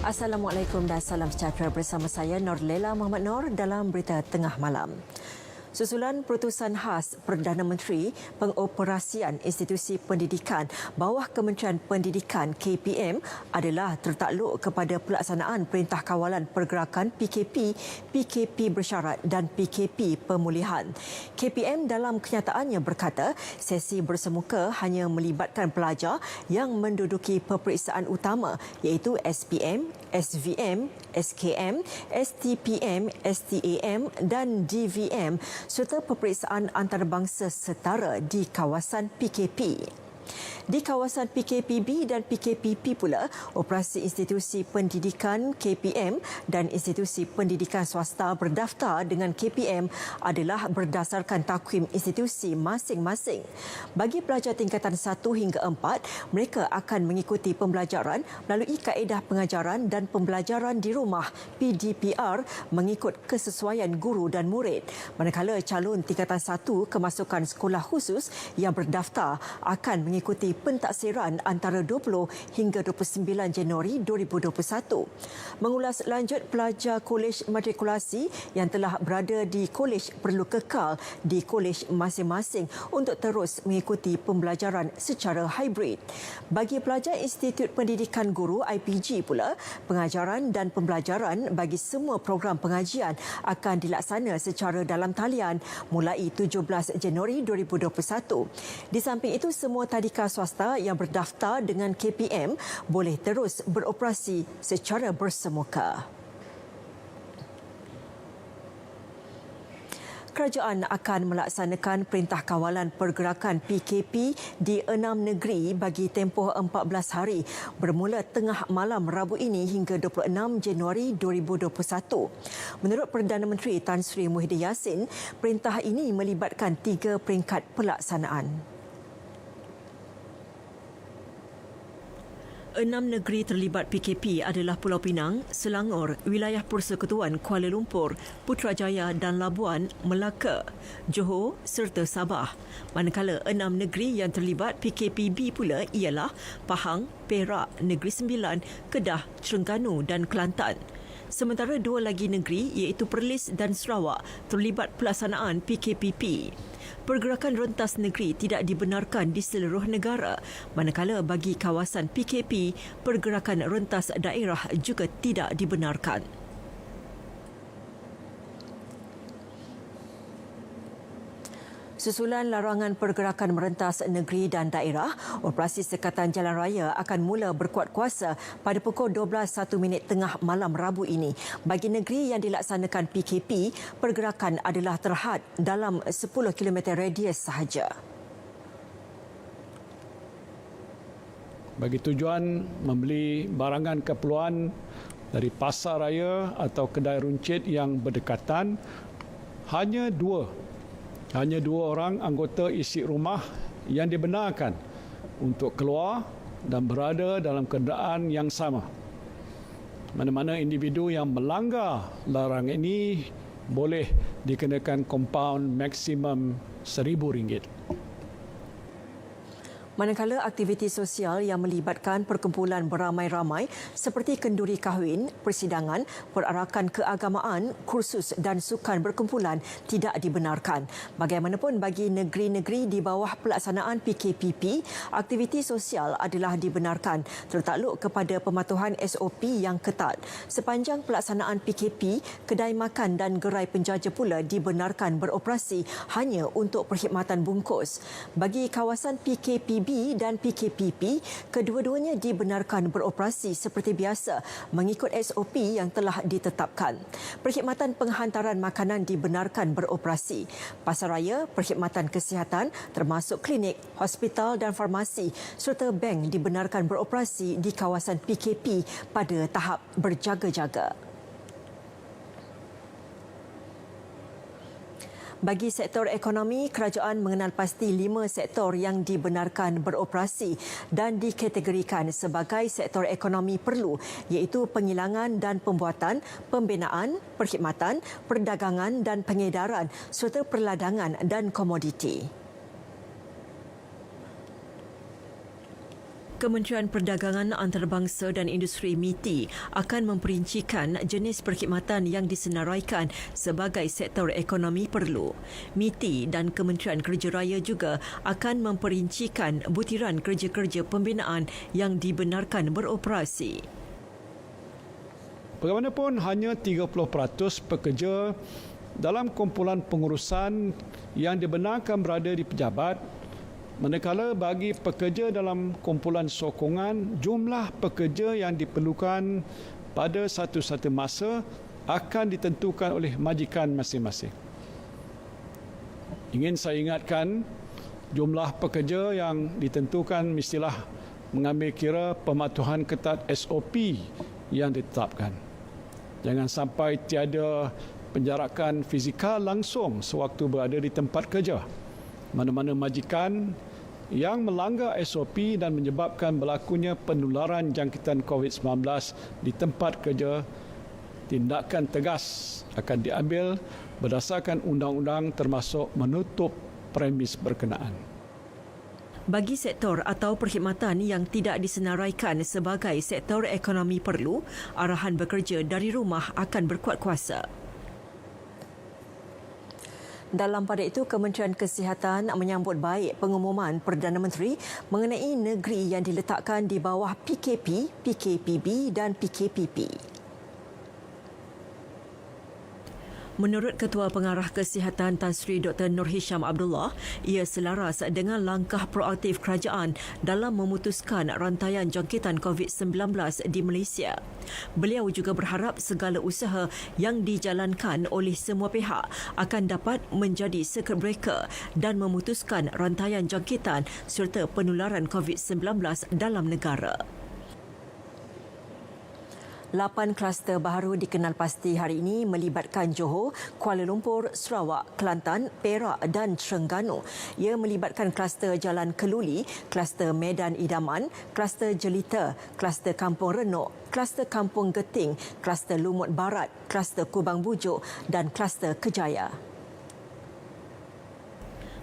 Assalamualaikum dan salam sejahtera bersama saya Norlela Muhammad Nor dalam Berita Tengah Malam. Susulan Putusan Khas Perdana Menteri Pengoperasian Institusi Pendidikan bawah Kementerian Pendidikan KPM adalah tertakluk kepada pelaksanaan Perintah Kawalan Pergerakan PKP, PKP Bersyarat dan PKP Pemulihan. KPM dalam kenyataannya berkata sesi bersemuka hanya melibatkan pelajar yang menduduki peperiksaan utama iaitu SPM, SVM, SKM, STPM, STAM dan DVM serta peperiksaan antarabangsa setara di kawasan PKP. Di kawasan PKPB dan PKPP pula, operasi institusi pendidikan KPM dan institusi pendidikan swasta berdaftar dengan KPM adalah berdasarkan takwim institusi masing-masing. Bagi pelajar tingkatan 1 hingga 4, mereka akan mengikuti pembelajaran melalui kaedah pengajaran dan pembelajaran di rumah PDPR mengikut kesesuaian guru dan murid. Manakala calon tingkatan 1 kemasukan sekolah khusus yang berdaftar akan mengikuti pentaksiran antara 20 hingga 29 Januari 2021. Mengulas lanjut, pelajar kolej matrikulasi yang telah berada di kolej perlu kekal di kolej masing-masing untuk terus mengikuti pembelajaran secara hibrid. Bagi pelajar Institut Pendidikan Guru IPG pula, pengajaran dan pembelajaran bagi semua program pengajian akan dilaksana secara dalam talian mulai 17 Januari 2021. Di samping itu, semua tadika swasta yang berdaftar dengan KPM boleh terus beroperasi secara bersemuka. Kerajaan akan melaksanakan Perintah Kawalan Pergerakan PKP di 6 negeri bagi tempoh 14 hari bermula tengah malam Rabu ini hingga 26 Januari 2021. Menurut Perdana Menteri Tan Sri Muhyiddin Yassin, perintah ini melibatkan 3 peringkat pelaksanaan. 6 negeri terlibat PKP adalah Pulau Pinang, Selangor, Wilayah Persekutuan Kuala Lumpur, Putrajaya dan Labuan, Melaka, Johor serta Sabah. Manakala 6 negeri yang terlibat PKPB pula ialah Pahang, Perak, Negeri Sembilan, Kedah, Terengganu dan Kelantan. Sementara 2 lagi negeri iaitu Perlis dan Sarawak terlibat pelaksanaan PKPP. Pergerakan rentas negeri tidak dibenarkan di seluruh negara, manakala bagi kawasan PKP, pergerakan rentas daerah juga tidak dibenarkan. Susulan larangan pergerakan merentas negeri dan daerah, operasi sekatan jalan raya akan mula berkuat kuasa pada pukul 12:01 tengah malam Rabu ini. Bagi negeri yang dilaksanakan PKP, pergerakan adalah terhad dalam 10 km radius sahaja. Bagi tujuan membeli barangan keperluan dari pasar raya atau kedai runcit yang berdekatan, hanya dua orang anggota isi rumah yang dibenarkan untuk keluar dan berada dalam kenderaan yang sama. Mana-mana individu yang melanggar larangan ini boleh dikenakan kompaun maksimum RM1,000. Manakala aktiviti sosial yang melibatkan perkumpulan beramai-ramai seperti kenduri kahwin, persidangan, perarakan keagamaan, kursus dan sukan berkumpulan tidak dibenarkan. Bagaimanapun bagi negeri-negeri di bawah pelaksanaan PKPP, aktiviti sosial adalah dibenarkan tertakluk kepada pematuhan SOP yang ketat. Sepanjang pelaksanaan PKP, kedai makan dan gerai penjaja pula dibenarkan beroperasi hanya untuk perkhidmatan bungkus. Bagi kawasan PKPB dan PKPP, kedua-duanya dibenarkan beroperasi seperti biasa mengikut SOP yang telah ditetapkan. Perkhidmatan penghantaran makanan dibenarkan beroperasi. Pasaraya, perkhidmatan kesihatan termasuk klinik, hospital dan farmasi serta bank dibenarkan beroperasi di kawasan PKP pada tahap berjaga-jaga. Bagi sektor ekonomi, kerajaan mengenal pasti 5 sektor yang dibenarkan beroperasi dan dikategorikan sebagai sektor ekonomi perlu iaitu pengilangan dan pembuatan, pembinaan, perkhidmatan, perdagangan dan pengedaran serta perladangan dan komoditi. Kementerian Perdagangan Antarabangsa dan Industri MITI akan memperincikan jenis perkhidmatan yang disenaraikan sebagai sektor ekonomi perlu. MITI dan Kementerian Kerja Raya juga akan memperincikan butiran kerja-kerja pembinaan yang dibenarkan beroperasi. Bagaimanapun, hanya 30% pekerja dalam kumpulan pengurusan yang dibenarkan berada di pejabat, manakala bagi pekerja dalam kumpulan sokongan, jumlah pekerja yang diperlukan pada satu-satu masa akan ditentukan oleh majikan masing-masing. Ingin saya ingatkan, jumlah pekerja yang ditentukan mestilah mengambil kira pematuhan ketat SOP yang ditetapkan. Jangan sampai tiada penjarakan fizikal langsung sewaktu berada di tempat kerja. Mana-mana majikan yang melanggar SOP dan menyebabkan berlakunya penularan jangkitan COVID-19 di tempat kerja, tindakan tegas akan diambil berdasarkan undang-undang termasuk menutup premis berkenaan. Bagi sektor atau perkhidmatan yang tidak disenaraikan sebagai sektor ekonomi perlu, arahan bekerja dari rumah akan berkuat kuasa. Dalam pada itu, Kementerian Kesihatan menyambut baik pengumuman Perdana Menteri mengenai negeri yang diletakkan di bawah PKP, PKPB dan PKPP. Menurut Ketua Pengarah Kesihatan Tan Sri Dr. Nur Hisham Abdullah, ia selaras dengan langkah proaktif kerajaan dalam memutuskan rantaian jangkitan COVID-19 di Malaysia. Beliau juga berharap segala usaha yang dijalankan oleh semua pihak akan dapat menjadi circuit breaker dan memutuskan rantaian jangkitan serta penularan COVID-19 dalam negara. 8 kluster baru dikenal pasti hari ini melibatkan Johor, Kuala Lumpur, Sarawak, Kelantan, Perak dan Terengganu. Ia melibatkan kluster Jalan Keluli, kluster Medan Idaman, kluster Jelita, kluster Kampung Renok, kluster Kampung Geting, kluster Lumut Barat, kluster Kubang Bujuk dan kluster Kejaya.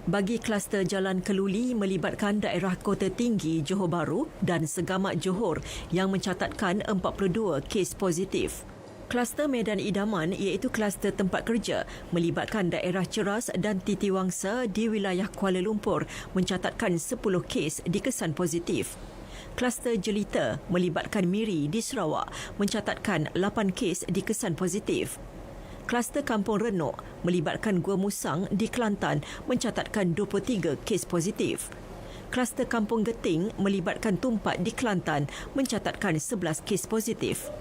Bagi kluster Jalan Keluli melibatkan daerah Kota Tinggi Johor Bahru dan Segamat Johor yang mencatatkan 42 kes positif. Kluster Medan Idaman iaitu kluster tempat kerja melibatkan daerah Ceras dan Titiwangsa di wilayah Kuala Lumpur mencatatkan 10 kes dikesan positif. Kluster Jelita melibatkan Miri di Sarawak mencatatkan 8 kes dikesan positif. Kluster Kampung Renok melibatkan Gua Musang di Kelantan mencatatkan 23 kes positif. Kluster Kampung Geting melibatkan Tumpat di Kelantan mencatatkan 11 kes positif.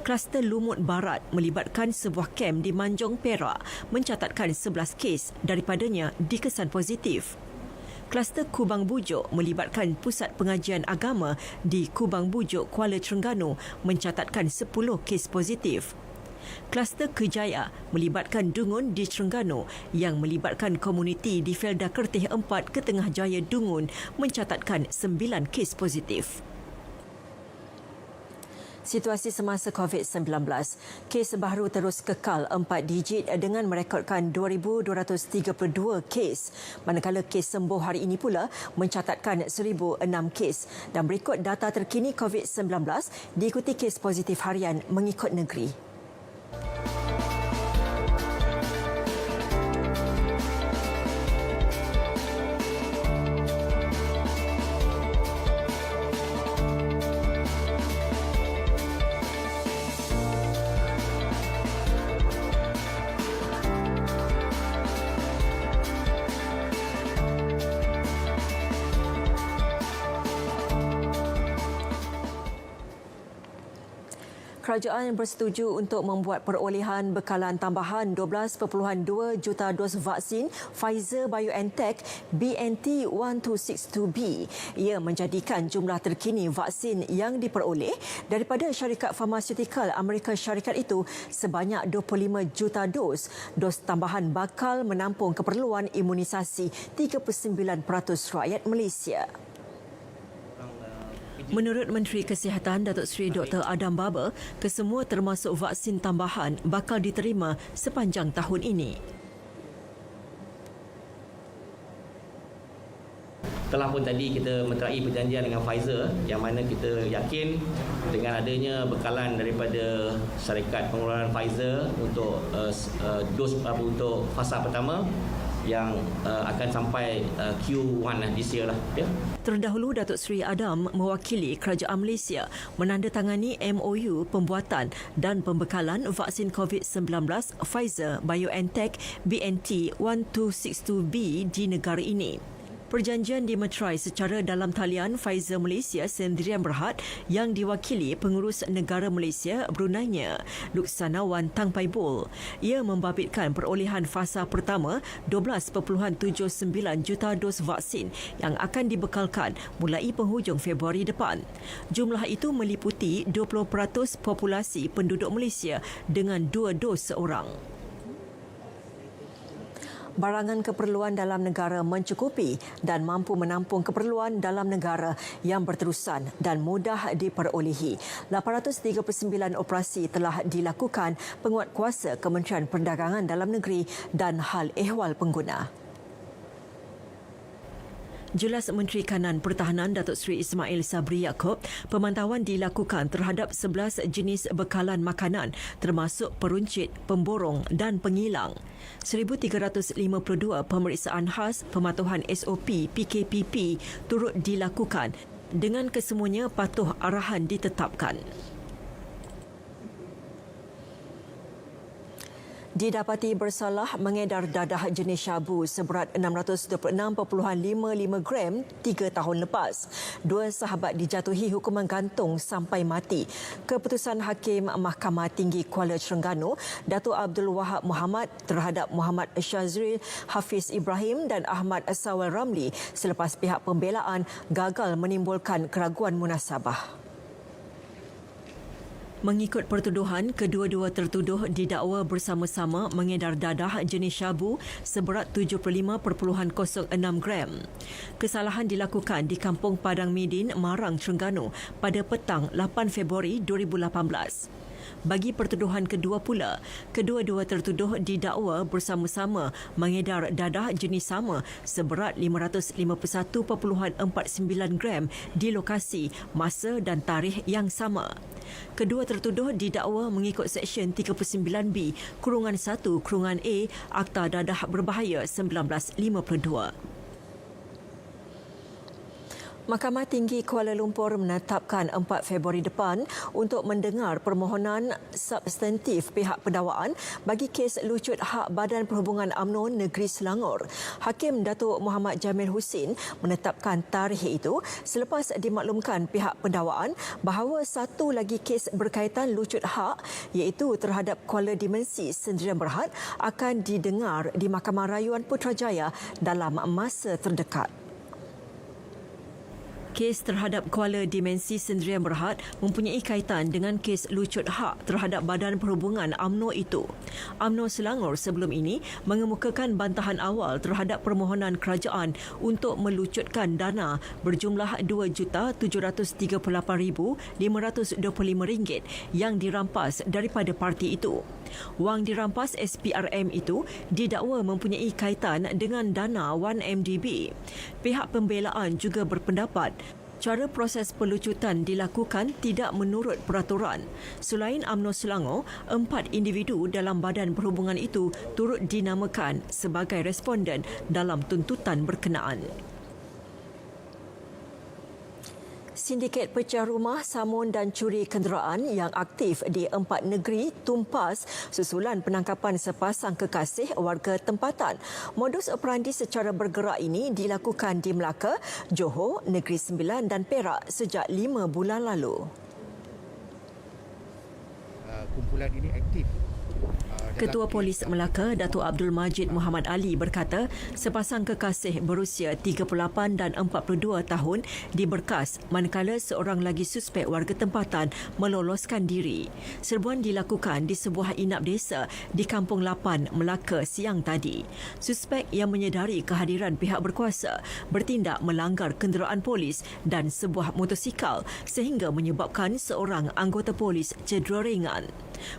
Kluster Lumut Barat melibatkan sebuah kem di Manjong, Perak mencatatkan 11 kes daripadanya dikesan positif. Kluster Kubang Bujuk melibatkan Pusat Pengajian Agama di Kubang Bujuk, Kuala Terengganu mencatatkan 10 kes positif. Kluster Kejaya melibatkan Dungun di Terengganu yang melibatkan komuniti di Felda Kertih 4 ke Tengah Jaya Dungun mencatatkan 9 kes positif. Situasi semasa COVID-19. Kes baru terus kekal 4 digit dengan merekodkan 2,232 kes. Manakala kes sembuh hari ini pula mencatatkan 1,006 kes. Dan berikut data terkini COVID-19 diikuti kes positif harian mengikut negeri. Kerajaan bersetuju untuk membuat perolehan bekalan tambahan 12.2 juta dos vaksin Pfizer-BioNTech BNT1262B. Ia menjadikan jumlah terkini vaksin yang diperoleh daripada syarikat farmaseutikal Amerika Syarikat itu sebanyak 25 juta dos. Dos tambahan bakal menampung keperluan imunisasi 39% rakyat Malaysia. Menurut Menteri Kesihatan Datuk Seri Dr. Adam Baba, kesemua termasuk vaksin tambahan bakal diterima sepanjang tahun ini. Setelah pun tadi kita menterai perjanjian dengan Pfizer yang mana kita yakin dengan adanya bekalan daripada syarikat pengeluaran Pfizer untuk dos untuk fasa pertama yang akan sampai Q1 this year lah. Ya. Terdahulu, Datuk Seri Adam mewakili Kerajaan Malaysia menandatangani MOU pembuatan dan pembekalan vaksin COVID-19 Pfizer BioNTech BNT 1262B di negara ini. Perjanjian dimeterai secara dalam talian Pfizer Malaysia Sdn Bhd yang diwakili pengurus negara Malaysia Bruneinya Luksanawan Tang Paibul. Ia membabitkan perolehan fasa pertama 12.79 juta dos vaksin yang akan dibekalkan mulai penghujung Februari depan. Jumlah itu meliputi 20% populasi penduduk Malaysia dengan 2 dos seorang. Barangan keperluan dalam negara mencukupi dan mampu menampung keperluan dalam negara yang berterusan dan mudah diperolehi. 839 operasi telah dilakukan penguatkuasa Kementerian Perdagangan Dalam Negeri dan Hal Ehwal Pengguna. Jelas Menteri Kanan Pertahanan Datuk Seri Ismail Sabri Yaakob, pemantauan dilakukan terhadap 11 jenis bekalan makanan termasuk peruncit, pemborong dan pengilang. 1,352 pemeriksaan khas pematuhan SOP PKPP turut dilakukan dengan kesemuanya patuh arahan ditetapkan. Didapati bersalah mengedar dadah jenis syabu seberat 626.55 gram 3 tahun lepas. 2 sahabat dijatuhi hukuman gantung sampai mati. Keputusan Hakim Mahkamah Tinggi Kuala Terengganu, Datuk Abdul Wahab Muhammad terhadap Muhammad Syazril Hafiz Ibrahim dan Ahmad Sawal Ramli selepas pihak pembelaan gagal menimbulkan keraguan munasabah. Mengikut pertuduhan, kedua-dua tertuduh didakwa bersama-sama mengedar dadah jenis syabu seberat 75.06 gram. Kesalahan dilakukan di Kampung Padang Midin, Marang, Terengganu pada petang 8 Februari 2018. Bagi pertuduhan kedua pula, kedua-dua tertuduh didakwa bersama-sama mengedar dadah jenis sama seberat 551.49 gram di lokasi, masa dan tarikh yang sama. Kedua tertuduh didakwa mengikut Seksyen 39B /1/A Akta Dadah Berbahaya 1952. Mahkamah Tinggi Kuala Lumpur menetapkan 4 Februari depan untuk mendengar permohonan substantif pihak pendakwaan bagi kes lucut hak Badan Perhubungan UMNO Negeri Selangor. Hakim Datuk Muhammad Jamil Husin menetapkan tarikh itu selepas dimaklumkan pihak pendakwaan bahawa satu lagi kes berkaitan lucut hak iaitu terhadap Kuala Dimensi Sdn Bhd akan didengar di Mahkamah Rayuan Putrajaya dalam masa terdekat. Kes terhadap Kuala Dimensi Sdn Bhd mempunyai kaitan dengan kes lucut hak terhadap Badan Perhubungan UMNO itu. UMNO Selangor sebelum ini mengemukakan bantahan awal terhadap permohonan kerajaan untuk melucutkan dana berjumlah RM2,738,525 yang dirampas daripada parti itu. Wang dirampas SPRM itu didakwa mempunyai kaitan dengan dana 1MDB. Pihak pembelaan juga berpendapat cara proses pelucutan dilakukan tidak menurut peraturan. Selain UMNO Selangor, 4 individu dalam badan perhubungan itu turut dinamakan sebagai responden dalam tuntutan berkenaan. Sindiket pecah rumah, samun dan curi kenderaan yang aktif di 4 negeri tumpas susulan penangkapan sepasang kekasih warga tempatan. Modus operandi secara bergerak ini dilakukan di Melaka, Johor, Negeri Sembilan dan Perak sejak 5 bulan lalu. Kumpulan ini aktif. Ketua Polis Melaka, Datuk Abdul Majid Muhammad Ali berkata, sepasang kekasih berusia 38 dan 42 tahun diberkas manakala seorang lagi suspek warga tempatan meloloskan diri. Serbuan dilakukan di sebuah inap desa di Kampung Lapan, Melaka siang tadi. Suspek yang menyedari kehadiran pihak berkuasa bertindak melanggar kenderaan polis dan sebuah motosikal sehingga menyebabkan seorang anggota polis cedera ringan.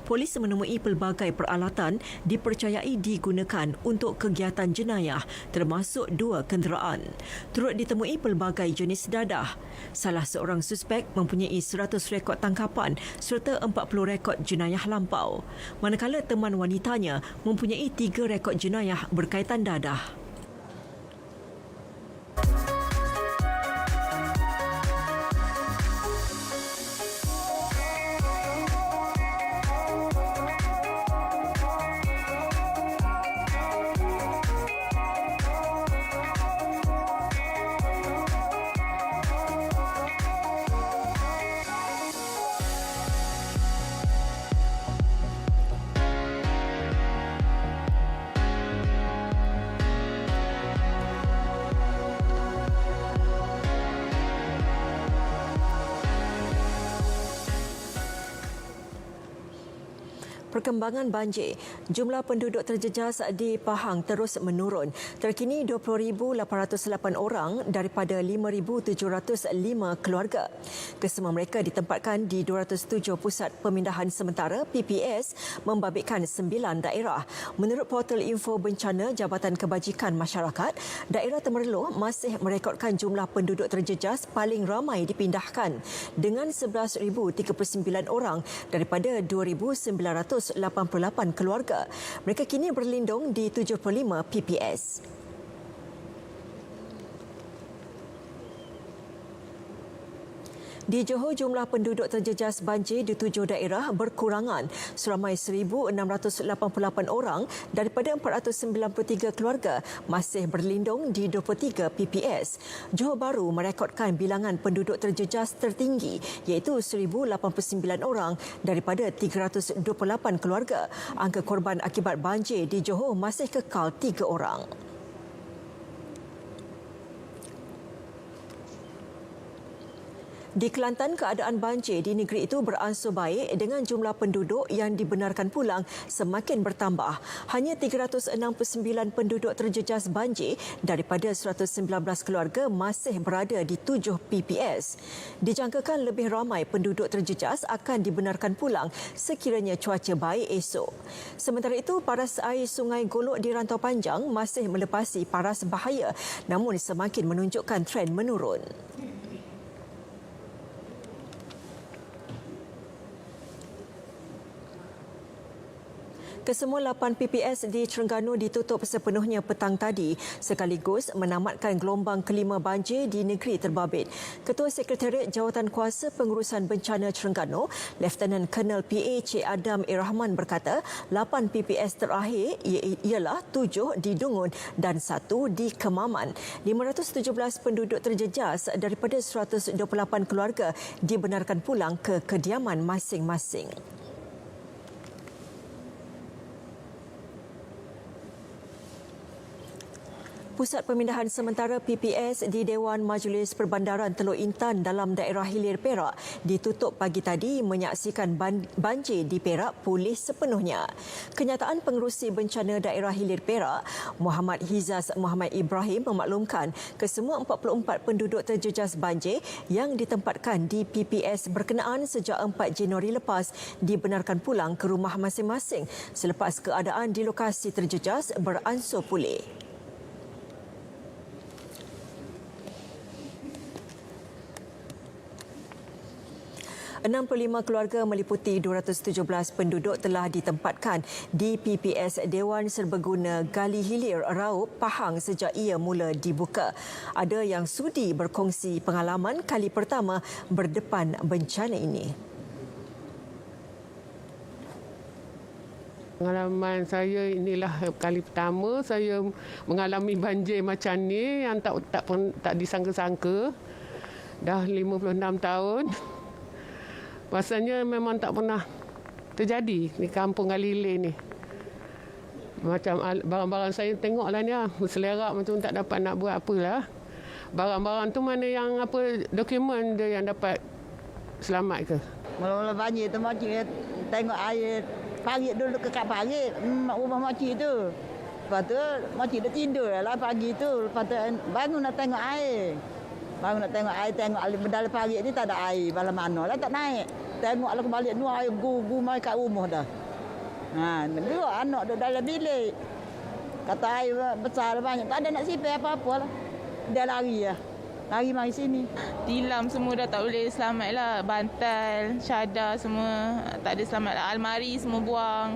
Polis menemui pelbagai peralatan dipercayai digunakan untuk kegiatan jenayah termasuk 2 kenderaan. Turut ditemui pelbagai jenis dadah. Salah seorang suspek mempunyai 100 rekod tangkapan serta 40 rekod jenayah lampau. Manakala teman wanitanya mempunyai 3 rekod jenayah berkaitan dadah. Perkembangan banjir. Jumlah penduduk terjejas di Pahang terus menurun. Terkini 20,808 orang daripada 5,705 keluarga. Kesemua mereka ditempatkan di 207 pusat pemindahan sementara PPS membabitkan 9 daerah. Menurut portal info bencana Jabatan Kebajikan Masyarakat, daerah Temerloh masih merekodkan jumlah penduduk terjejas paling ramai dipindahkan dengan 11,039 orang daripada 2,988 keluarga. Mereka kini berlindung di 75 PPS. Di Johor, jumlah penduduk terjejas banjir di 7 daerah berkurangan seramai 1,688 orang daripada 493 keluarga masih berlindung di 23 PPS. Johor Bahru merekodkan bilangan penduduk terjejas tertinggi iaitu 1,089 orang daripada 328 keluarga. Angka korban akibat banjir di Johor masih kekal 3 orang. Di Kelantan, keadaan banjir di negeri itu beransur baik dengan jumlah penduduk yang dibenarkan pulang semakin bertambah. Hanya 369 penduduk terjejas banjir daripada 119 keluarga masih berada di 7 PPS. Dijangkakan lebih ramai penduduk terjejas akan dibenarkan pulang sekiranya cuaca baik esok. Sementara itu, paras air Sungai Golok di Rantau Panjang masih melepasi paras bahaya namun semakin menunjukkan tren menurun. Kesemua 8 PPS di Terengganu ditutup sepenuhnya petang tadi sekaligus menamatkan gelombang kelima banjir di negeri terbabit. Ketua Sekretariat Jawatan Kuasa Pengurusan Bencana Terengganu, Lieutenant Colonel PA Cik Adam Irrahman berkata, 8 PPS terakhir ialah 7 di Dungun dan 1 di Kemaman. 517 penduduk terjejas daripada 128 keluarga dibenarkan pulang ke kediaman masing-masing. Pusat Pemindahan Sementara PPS di Dewan Majlis Perbandaran Teluk Intan dalam daerah hilir Perak ditutup pagi tadi menyaksikan banjir di Perak pulih sepenuhnya. Kenyataan Pengerusi Bencana Daerah Hilir Perak, Muhammad Hizaz Muhammad Ibrahim memaklumkan kesemua 44 penduduk terjejas banjir yang ditempatkan di PPS berkenaan sejak 4 Januari lepas dibenarkan pulang ke rumah masing-masing selepas keadaan di lokasi terjejas beransur pulih. 65 keluarga meliputi 217 penduduk telah ditempatkan di PPS Dewan Serbaguna Gali Hilir Raup Pahang sejak ia mula dibuka. Ada yang sudi berkongsi pengalaman kali pertama berdepan bencana ini. Pengalaman saya inilah kali pertama saya mengalami banjir macam ni yang tak disangka-sangka. Dah 56 tahun. Rasanya memang tak pernah terjadi di kampung Galilei ni. Macam barang-barang saya tengoklah ni berselerak macam tak dapat nak buat apalah. Barang-barang tu mana yang dokumen dia yang dapat selamat ke? Mula-mula banjir tu makcik tengok air parit dulu ke parit rumah makcik tu. Lepas tu makcik dah tidur lah pagi tu. Lepas tu bangun nak tengok air. Baru nak tengok air, tengok medali pagi ni tak ada air. Bala mana lah tak naik. Tengoklah kembali ni air gu mai kat rumah dah. Dua anak duduk dalam bilik. Kata air besar banyak. Tak ada nak sipai apa-apa lah. Dia lari lah. Lari mari sini. Tilam semua dah tak boleh selamat lah. Bantal, syadar semua tak ada selamat lah. Almari semua buang.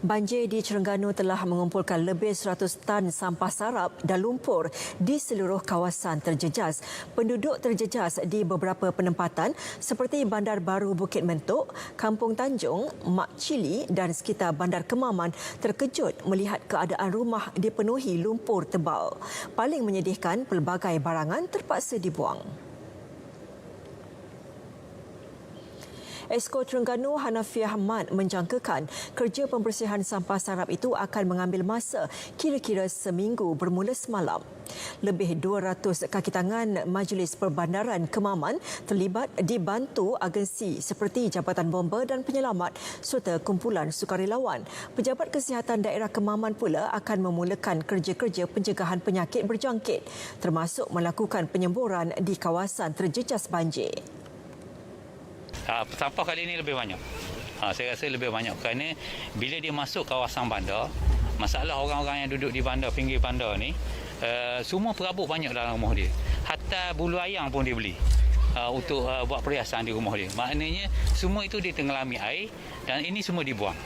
Banjir di Terengganu telah mengumpulkan lebih 100 tan sampah sarap dan lumpur di seluruh kawasan terjejas. Penduduk terjejas di beberapa penempatan seperti Bandar Baru Bukit Mentok, Kampung Tanjung, Mak Cili dan sekitar Bandar Kemaman terkejut melihat keadaan rumah dipenuhi lumpur tebal. Paling menyedihkan, pelbagai barangan terpaksa dibuang. Esko Terengganu Hanafiah Ahmad menjangkakan kerja pembersihan sampah sarap itu akan mengambil masa kira-kira seminggu bermula semalam. Lebih 200 kaki tangan Majlis Perbandaran Kemaman terlibat dibantu agensi seperti Jabatan Bomba dan Penyelamat serta kumpulan sukarelawan. Pejabat Kesihatan Daerah Kemaman pula akan memulakan kerja-kerja pencegahan penyakit berjangkit termasuk melakukan penyemburan di kawasan terjejas banjir. Sampah kali ini lebih banyak. Saya rasa lebih banyak kerana bila dia masuk kawasan bandar, masalah orang-orang yang duduk di bandar, pinggir bandar ni, semua perabot banyak dalam rumah dia. Hatta bulu ayam pun dia beli untuk buat perhiasan di rumah dia. Maknanya semua itu ditenggelami air dan ini semua dibuang.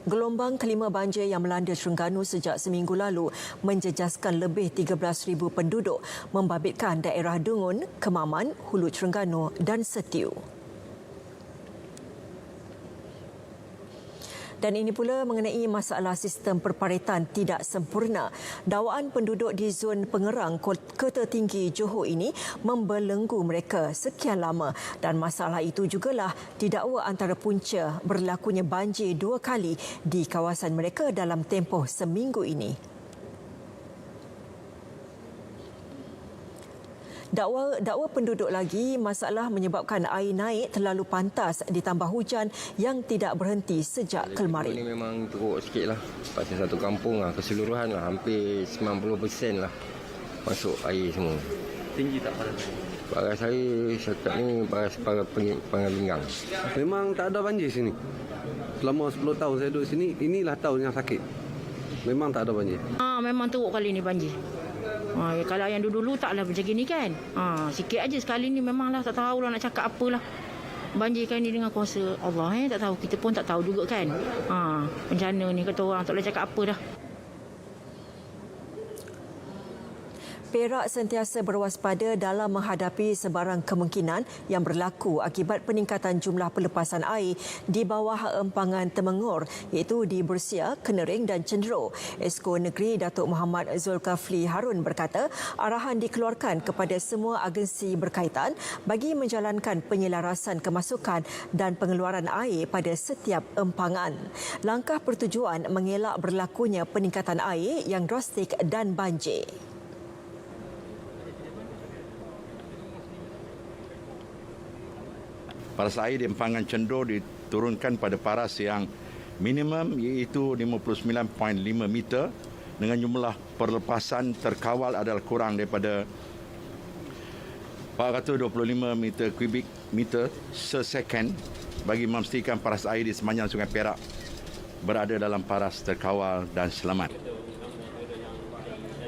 Gelombang kelima banjir yang melanda Terengganu sejak seminggu lalu menjejaskan lebih 13,000 penduduk, membabitkan daerah Dungun, Kemaman, Hulu Terengganu dan Setiu. Dan ini pula mengenai masalah sistem perparitan tidak sempurna. Dakwaan penduduk di zon Pengerang, Kota Tinggi Johor ini membelenggu mereka sekian lama dan masalah itu jugalah didakwa antara punca berlakunya banjir 2 kali di kawasan mereka dalam tempoh seminggu ini. Dakwa penduduk lagi masalah menyebabkan air naik terlalu pantas ditambah hujan yang tidak berhenti sejak kelmarin. Ini memang teruk sikit lah. Pasal satu kampung lah, keseluruhan lah. Hampir 90% lah masuk air semua. Tinggi tak paras? Paras air setakat ni paras Pangai Pinggang. Memang tak ada banjir sini. Selama 10 tahun saya duduk sini, inilah tahun yang sakit. Memang tak ada banjir. Memang teruk kali ni banjir. Kalau yang dulu taklah macam gini kan. Sikit aja sekali ni memanglah tak tahulah nak cakap apalah. Banjir kali ni dengan kuasa Allah tak tahu. Kita pun tak tahu juga kan. Bencana ni kata orang tak boleh cakap apa dah. Perak sentiasa berwaspada dalam menghadapi sebarang kemungkinan yang berlaku akibat peningkatan jumlah pelepasan air di bawah empangan Temenggor iaitu di Bersia, Kenering dan Cendero. Esko Negeri Datuk Muhammad Zulkafli Harun berkata arahan dikeluarkan kepada semua agensi berkaitan bagi menjalankan penyelarasan kemasukan dan pengeluaran air pada setiap empangan. Langkah bertujuan mengelak berlakunya peningkatan air yang drastik dan banjir. Paras air di empangan Cendero diturunkan pada paras yang minimum iaitu 59.5 meter dengan jumlah perlepasan terkawal adalah kurang daripada 425 meter kubik meter sesekon bagi memastikan paras air di sepanjang Sungai Perak berada dalam paras terkawal dan selamat.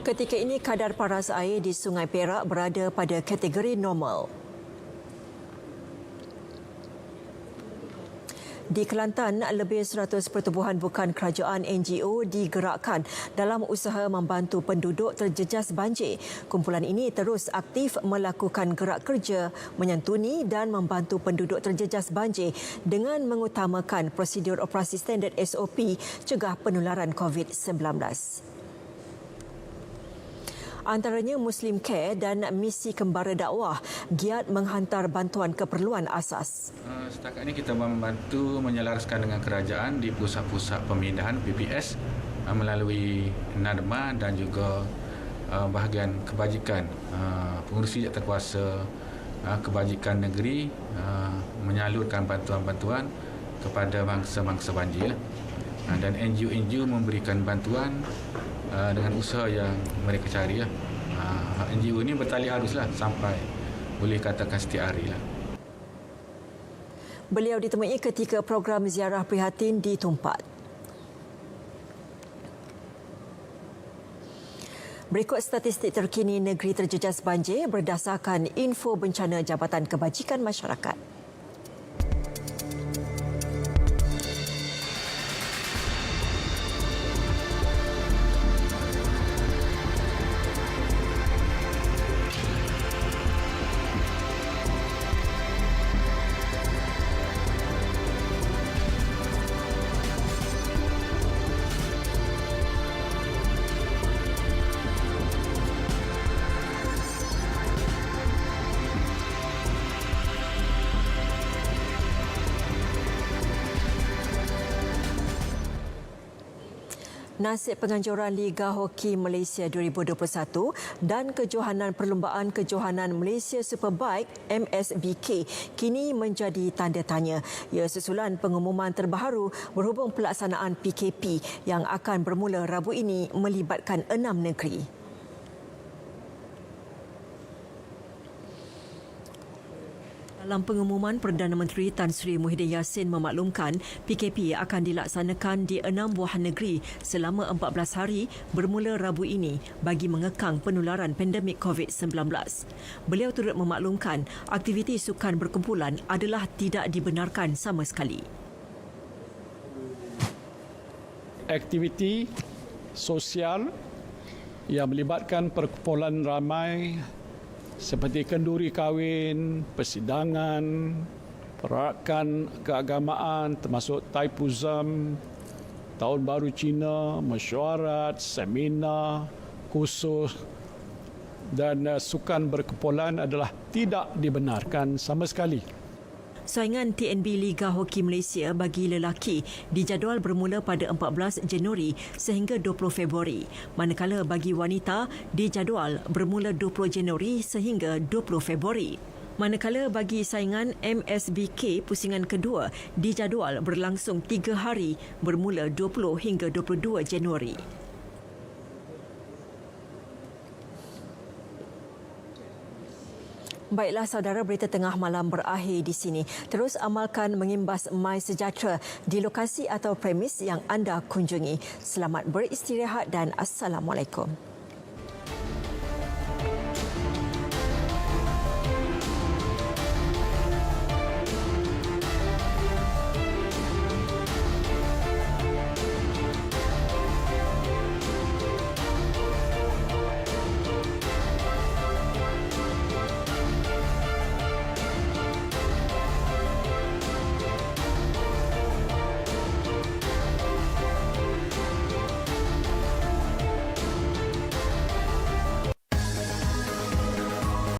Ketika ini kadar paras air di Sungai Perak berada pada kategori normal. Di Kelantan, lebih 100 pertubuhan bukan kerajaan NGO digerakkan dalam usaha membantu penduduk terjejas banjir. Kumpulan ini terus aktif melakukan gerak kerja, menyantuni dan membantu penduduk terjejas banjir dengan mengutamakan prosedur operasi standard SOP cegah penularan COVID-19. Antaranya Muslim Care dan Misi Kembara Dakwah giat menghantar bantuan keperluan asas. Setakat ini kita membantu menyelaraskan dengan kerajaan di pusat-pusat pemindahan PPS melalui NADMA dan juga bahagian kebajikan pengurusi jawatankuasa kebajikan negeri menyalurkan bantuan-bantuan kepada mangsa-mangsa banjir. dan NGO memberikan bantuan dengan usaha yang mereka cari. NGO ini bertali aruslah sampai boleh katakan setiap hari lah. Beliau ditemui ketika program ziarah prihatin di Tumpat. Berikut statistik terkini negeri terjejas banjir berdasarkan info bencana Jabatan Kebajikan Masyarakat. Nasib penganjuran Liga Hoki Malaysia 2021 dan kejohanan Perlumbaan Kejohanan Malaysia Superbike MSBK kini menjadi tanda tanya. Ia susulan pengumuman terbaru berhubung pelaksanaan PKP yang akan bermula Rabu ini melibatkan 6 negeri. Dalam pengumuman, Perdana Menteri Tan Sri Muhyiddin Yassin memaklumkan PKP akan dilaksanakan di 6 buah negeri selama 14 hari bermula Rabu ini bagi mengekang penularan pandemik COVID-19. Beliau turut memaklumkan aktiviti sukan berkumpulan adalah tidak dibenarkan sama sekali. Aktiviti sosial yang melibatkan perkumpulan ramai seperti kenduri kahwin, persidangan, perarakan keagamaan termasuk Taipusam, Tahun Baru Cina, mesyuarat, seminar, kursus dan sukan berkumpulan adalah tidak dibenarkan sama sekali. Saingan TNB Liga Hoki Malaysia bagi lelaki dijadual bermula pada 14 Januari sehingga 20 Februari, manakala bagi wanita dijadual bermula 20 Januari sehingga 20 Februari. Manakala bagi saingan MSBK pusingan kedua dijadual berlangsung 3 hari bermula 20 hingga 22 Januari. Baiklah saudara, berita tengah malam berakhir di sini. Terus amalkan mengimbas MySejahtera di lokasi atau premis yang anda kunjungi. Selamat beristirahat dan Assalamualaikum.